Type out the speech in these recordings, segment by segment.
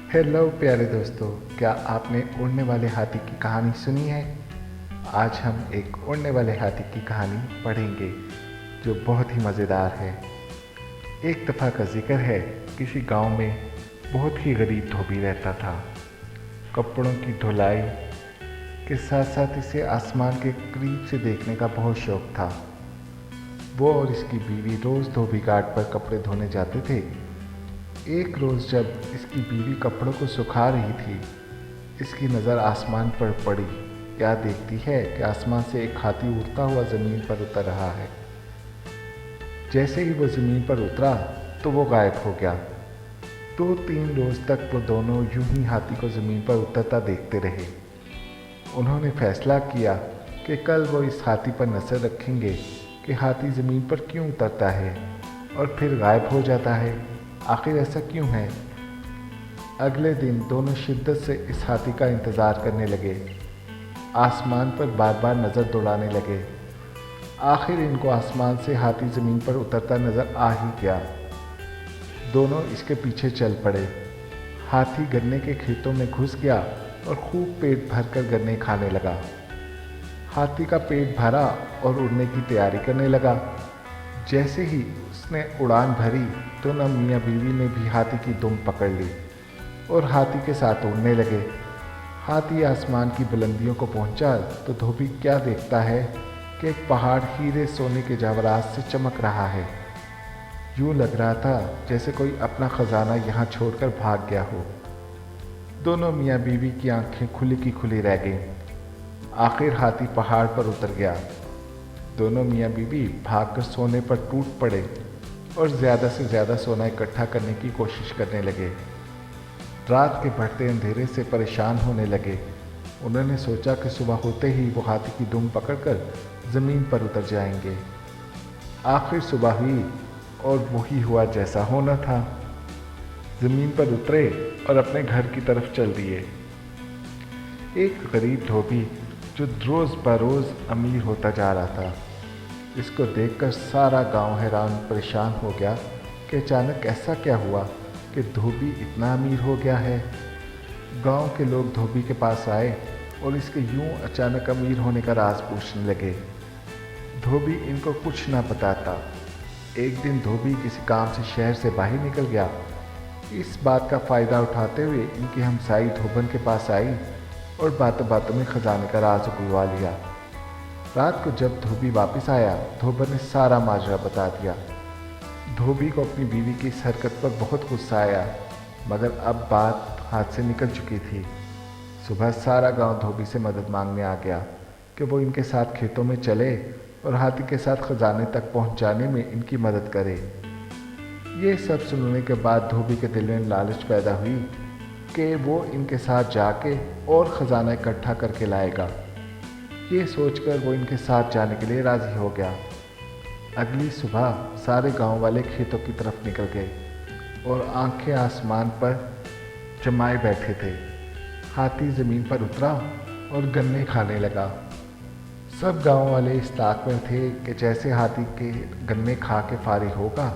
Hello प्यारे दोस्तों, क्या आपने उड़ने वाले हाथी की कहानी सुनी है? आज हम एक उड़ने वाले हाथी की कहानी पढ़ेंगे जो बहुत ही मज़ेदार है। एक दफ़ा का जिक्र है, किसी गांव में बहुत ही गरीब धोबी रहता था। कपड़ों की धुलाई के साथ साथ इसे आसमान के करीब से देखने का बहुत शौक था। वो और इसकी बीवी रोज़ धोबी घाट पर कपड़े धोने जाते थे। एक रोज़ जब इसकी बीवी कपड़ों को सुखा रही थी, इसकी नज़र आसमान पर पड़ी। क्या देखती है कि आसमान से एक हाथी उड़ता हुआ ज़मीन पर उतर रहा है। जैसे ही वो ज़मीन पर उतरा तो वो गायब हो गया। 2-3 रोज़ तक वो दोनों यूं ही हाथी को ज़मीन पर उतरता देखते रहे। उन्होंने फैसला किया कि कल वो इस हाथी पर नज़र रखेंगे कि हाथी ज़मीन पर क्यों उतरता है और फिर गायब हो जाता है। आखिर ऐसा क्यों है? अगले दिन दोनों शिद्दत से इस हाथी का इंतज़ार करने लगे। आसमान पर बार बार नज़र दौड़ाने लगे। आखिर इनको आसमान से हाथी ज़मीन पर उतरता नज़र आ ही गया। दोनों इसके पीछे चल पड़े। हाथी गन्ने के खेतों में घुस गया और खूब पेट भरकर गन्ने खाने लगा। हाथी का पेट भरा और उड़ने की तैयारी करने लगा। जैसे ही उसने उड़ान भरी तो न मियाँ बीवी ने भी हाथी की दुम पकड़ ली और हाथी के साथ उड़ने लगे। हाथी आसमान की बुलंदियों को पहुंचा तो धोबी क्या देखता है कि एक पहाड़ हीरे सोने के जवाहरात से चमक रहा है। यूँ लग रहा था जैसे कोई अपना खजाना यहाँ छोड़कर भाग गया हो। दोनों मियाँ बीवी की आंखें खुली की खुली रह गईं। आखिर हाथी पहाड़ पर उतर गया। दोनों मियाँ बीवी भागकर सोने पर टूट पड़े और ज़्यादा से ज़्यादा सोना इकट्ठा करने की कोशिश करने लगे। रात के बढ़ते अंधेरे से परेशान होने लगे। उन्होंने सोचा कि सुबह होते ही वो हाथी की दुम पकड़कर ज़मीन पर उतर जाएंगे। आखिर सुबह हुई और वही हुआ जैसा होना था। ज़मीन पर उतरे और अपने घर की तरफ चल दिए। एक गरीब धोबी जो रोज़ बरोज़ अमीर होता जा रहा था, इसको देखकर सारा गांव हैरान परेशान हो गया कि अचानक ऐसा क्या हुआ कि धोबी इतना अमीर हो गया है। गांव के लोग धोबी के पास आए और इसके यूं अचानक अमीर होने का राज पूछने लगे। धोबी इनको कुछ ना बताता। एक दिन धोबी किसी काम से शहर से बाहर निकल गया। इस बात का फ़ायदा उठाते हुए इनकी हमसाई धोबन के पास आई और बातों बातों में खजाने का राज उगलवा लिया। रात को जब धोबी वापस आया, धोबन ने सारा माजरा बता दिया। धोबी को अपनी बीवी की इस हरकत पर बहुत गुस्सा आया, मगर अब बात हाथ से निकल चुकी थी। सुबह सारा गांव धोबी से मदद मांगने आ गया कि वो इनके साथ खेतों में चले और हाथी के साथ खजाने तक पहुंचाने में इनकी मदद करे। ये सब सुनने के बाद धोबी के दिल में लालच पैदा हुई कि वो इनके साथ जाके और ख़जाना इकट्ठा करके लाएगा। ये सोचकर वो इनके साथ जाने के लिए राज़ी हो गया। अगली सुबह सारे गांव वाले खेतों की तरफ निकल गए और आंखें आसमान पर जमाए बैठे थे। हाथी ज़मीन पर उतरा और गन्ने खाने लगा। सब गांव वाले इस ताक में थे कि जैसे हाथी के गन्ने खा के फारिग होगा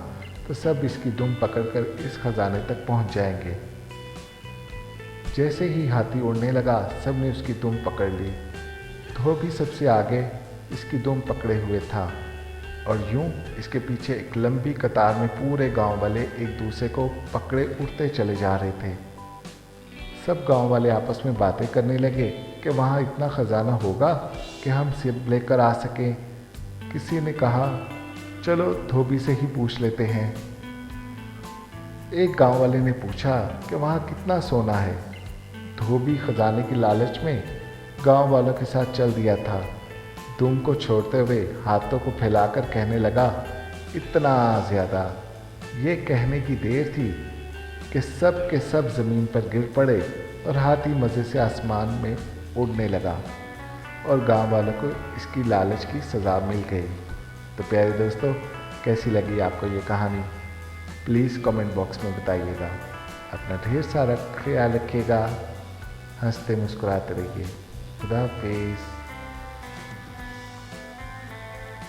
तो सब इसकी दुम पकड़कर इस खजाने तक पहुंच जाएंगे। जैसे ही हाथी उड़ने लगा, सब ने उसकी दुम पकड़ ली। धोबी सबसे आगे इसकी दुम पकड़े हुए था और यूं इसके पीछे एक लंबी कतार में पूरे गांव वाले एक दूसरे को पकड़े उड़ते चले जा रहे थे। सब गांव वाले आपस में बातें करने लगे कि वहाँ इतना खजाना होगा कि हम सब लेकर आ सकें। किसी ने कहा, चलो धोबी से ही पूछ लेते हैं। एक गांव वाले ने पूछा कि वहाँ कितना सोना है। धोबी खजाने की लालच में गांव वालों के साथ चल दिया था। दुम को छोड़ते हुए हाथों को फैलाकर कहने लगा, इतना ज़्यादा। ये कहने की देर थी कि सब के सब ज़मीन पर गिर पड़े और हाथी मज़े से आसमान में उड़ने लगा और गांव वालों को इसकी लालच की सज़ा मिल गई। तो प्यारे दोस्तों, कैसी लगी आपको ये कहानी? प्लीज़ कमेंट बॉक्स में बताइएगा। अपना ढेर सारा ख्याल रखिएगा। हंसते मुस्कुराते रहिए। खुदा हाफिज़।